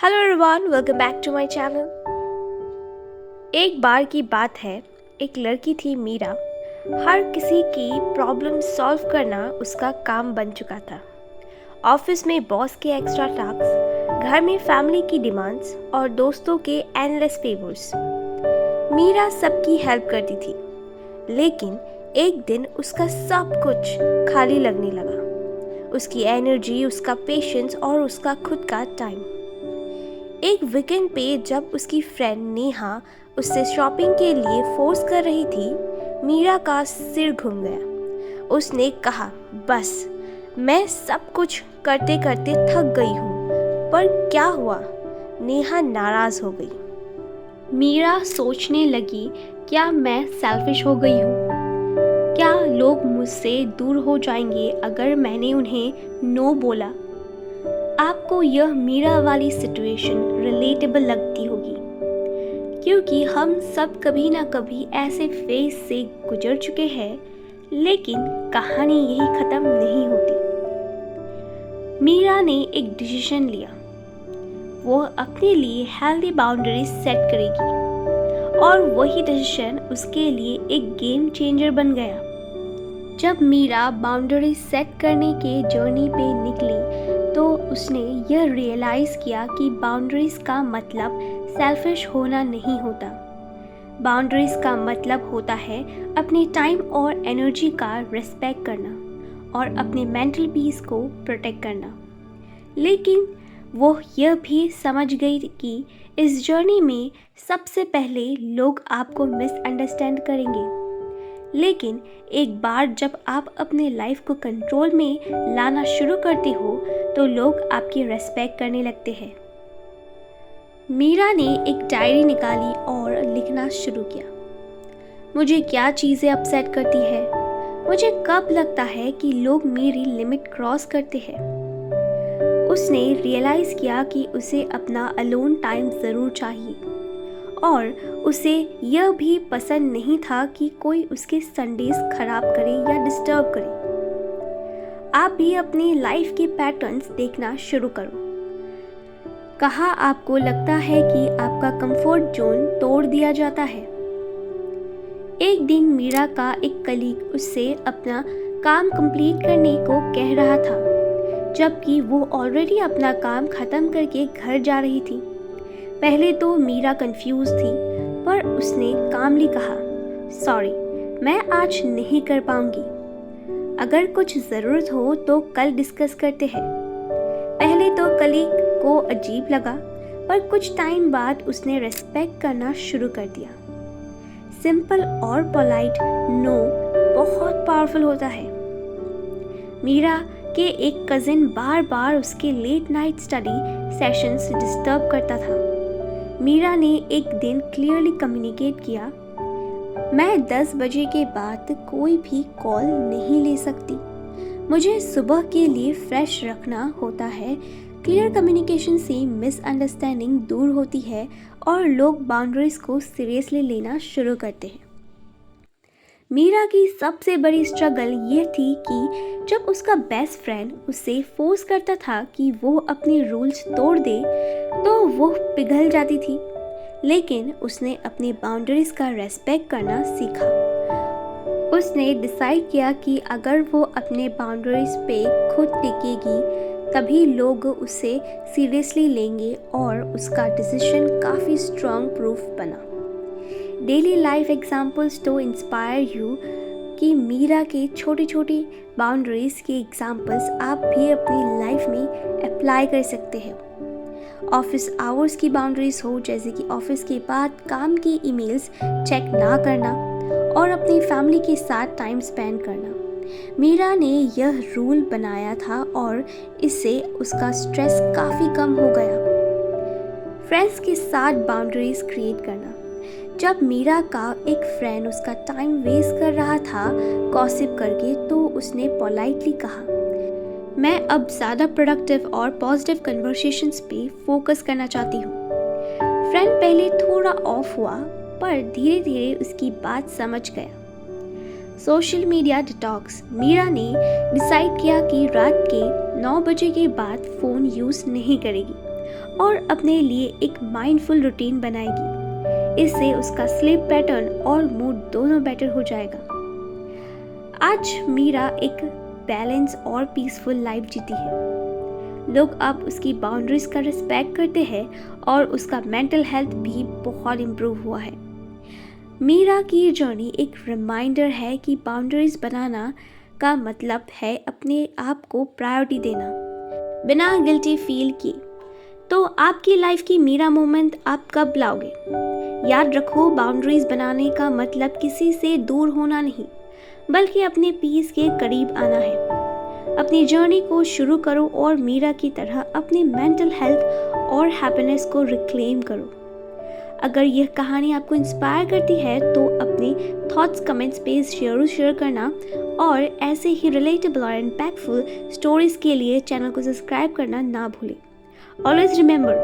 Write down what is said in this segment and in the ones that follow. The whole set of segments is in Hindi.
Hello everyone, welcome back to my channel. एक बार की बात है, एक लड़की थी मीरा। हर किसी की प्रॉब्लम सॉल्व करना उसका काम बन चुका था। ऑफिस में बॉस के एक्स्ट्रा टास्क, घर में फैमिली की डिमांड्स और दोस्तों के एंडलेस फेवर्स। मीरा सबकी हेल्प करती थी, लेकिन एक दिन उसका सब कुछ खाली लगने लगा। उसकी एनर्जी, उसका पेशेंस और उसका खुद का टाइम। एक वीकेंड पे जब उसकी फ्रेंड नेहा उससे शॉपिंग के लिए फोर्स कर रही थी, मीरा का सिर घूम गया। उसने कहा, बस मैं सब कुछ करते करते थक गई हूँ। पर क्या हुआ? नेहा नाराज हो गई। मीरा सोचने लगी, क्या मैं सेल्फिश हो गई हूँ? क्या लोग मुझसे दूर हो जाएंगे अगर मैंने उन्हें नो बोला? आपको यह मीरा वाली सिचुएशन रिलेटेबल लगती होगी, क्योंकि हम सब कभी ना कभी ऐसे फेज से गुजर चुके हैं, लेकिन कहानी यही खत्म नहीं होती। मीरा ने एक डिसीजन लिया। वो अपने लिए हेल्दी बाउंड्रीज सेट करेगी, और वही डिसीजन उसके लिए एक गेम चेंजर बन गया। जब मीरा बाउंड्रीज सेट करने के जर्नी पे निकली, तो उसने यह रियलाइज़ किया कि बाउंड्रीज़ का मतलब सेल्फिश होना नहीं होता। बाउंड्रीज़ का मतलब होता है अपने टाइम और एनर्जी का रिस्पेक्ट करना और अपने मेंटल पीस को प्रोटेक्ट करना। लेकिन वो यह भी समझ गई कि इस जर्नी में सबसे पहले लोग आपको मिसअंडरस्टैंड करेंगे, लेकिन एक बार जब आप अपने लाइफ को कंट्रोल में लाना शुरू करते हो, तो लोग आपकी रेस्पेक्ट करने लगते हैं। मीरा ने एक डायरी निकाली और लिखना शुरू किया। मुझे क्या चीज़ें अपसेट करती है? मुझे कब लगता है कि लोग मेरी लिमिट क्रॉस करते हैं? उसने रियलाइज़ किया कि उसे अपना अलोन टाइम ज़रूर चाहिए, और उसे यह भी पसंद नहीं था कि कोई उसके संडेज खराब करे या डिस्टर्ब करे। आप भी अपनी लाइफ के पैटर्न्स देखना शुरू करो। कहाँ आपको लगता है कि आपका कंफर्ट जोन तोड़ दिया जाता है? एक दिन मीरा का एक कलीग उससे अपना काम कंप्लीट करने को कह रहा था, जबकि वो ऑलरेडी अपना काम ख़त्म करके घर जा रही थी। पहले तो मीरा कंफ्यूज थी, पर उसने कामली कहा, सॉरी, मैं आज नहीं कर पाऊंगी। अगर कुछ ज़रूरत हो तो कल डिस्कस करते हैं। पहले तो कलीग को अजीब लगा, पर कुछ टाइम बाद उसने रेस्पेक्ट करना शुरू कर दिया। सिंपल और पोलाइट नो बहुत पावरफुल होता है। मीरा के एक कज़िन बार बार उसके late night study sessions disturb करता था। मीरा ने एक दिन क्लियरली कम्युनिकेट किया, मैं 10 बजे के बाद कोई भी कॉल नहीं ले सकती। मुझे सुबह के लिए फ्रेश रखना होता है। क्लियर कम्युनिकेशन से मिसअंडरस्टैंडिंग दूर होती है और लोग बाउंड्रीज को सीरियसली लेना शुरू करते हैं। मीरा की सबसे बड़ी स्ट्रगल यह थी कि जब उसका बेस्ट फ्रेंड उसे फोर्स करता था कि वो अपने रूल्स तोड़ दे, तो वो पिघल जाती थी। लेकिन उसने अपनी बाउंड्रीज का रेस्पेक्ट करना सीखा। उसने डिसाइड किया कि अगर वो अपने बाउंड्रीज पे खुद टिकेगी, तभी लोग उसे सीरियसली लेंगे, और उसका डिसीजन काफ़ी स्ट्रॉन्ग प्रूफ बना। डेली लाइफ एग्जाम्पल्स तो इंस्पायर यू कि मीरा के छोटी छोटी बाउंड्रीज के एग्जाम्पल्स आप भी अपनी लाइफ में अप्लाई कर सकते हैं। ऑफिस आवर्स की बाउंड्रीज हो, जैसे कि ऑफिस के बाद काम की ईमेल्स चेक ना करना और अपनी फैमिली के साथ टाइम स्पेंड करना। मीरा ने यह रूल बनाया था, और इससे उसका स्ट्रेस काफ़ी कम हो गया। फ्रेंड्स के साथ बाउंड्रीज क्रिएट करना। जब मीरा का एक फ्रेंड उसका टाइम वेस्ट कर रहा था गॉसिप करके, तो उसने पोलाइटली कहा, मैं अब ज़्यादा प्रोडक्टिव और पॉजिटिव कन्वर्सेशंस पे फोकस करना चाहती हूँ। फ्रेंड पहले थोड़ा ऑफ हुआ, पर धीरे धीरे उसकी बात समझ गया। Social media detox. मीरा ने डिसाइड किया कि रात के 9 बजे के बाद फ़ोन यूज़ नहीं करेगी, और अपने लिए एक माइंडफुल रूटीन बनाएगी। इससे उसका स्लीप पैटर्न और मूड दोनों बेटर हो जाएगा। आज मीरा एक बैलेंस और पीसफुल लाइफ जीती है। लोग अब उसकी बाउंड्रीज का रिस्पेक्ट करते हैं और उसका मेंटल हेल्थ भी बहुत इम्प्रूव हुआ है। मीरा की जर्नी एक रिमाइंडर है कि बाउंड्रीज बनाना का मतलब है अपने आप को प्रायोरिटी देना बिना गिल्टी फील की। तो आपकी लाइफ की मीरा मोमेंट आप कब लाओगे? याद रखो, बाउंड्रीज बनाने का मतलब किसी से दूर होना नहीं, बल्कि अपने पीस के करीब आना है। अपनी जर्नी को शुरू करो और मीरा की तरह अपनी मेंटल हेल्थ और हैप्पीनेस को रिक्लेम करो। अगर यह कहानी आपको इंस्पायर करती है तो अपने थॉट्स कमेंट्स पे शेयर करना और ऐसे ही रिलेटेबल और इम्पैक्टफुल स्टोरीज के लिए चैनल को सब्सक्राइब करना ना भूलें। Always remember,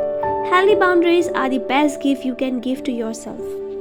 healthy boundaries are the best gift you can give to yourself.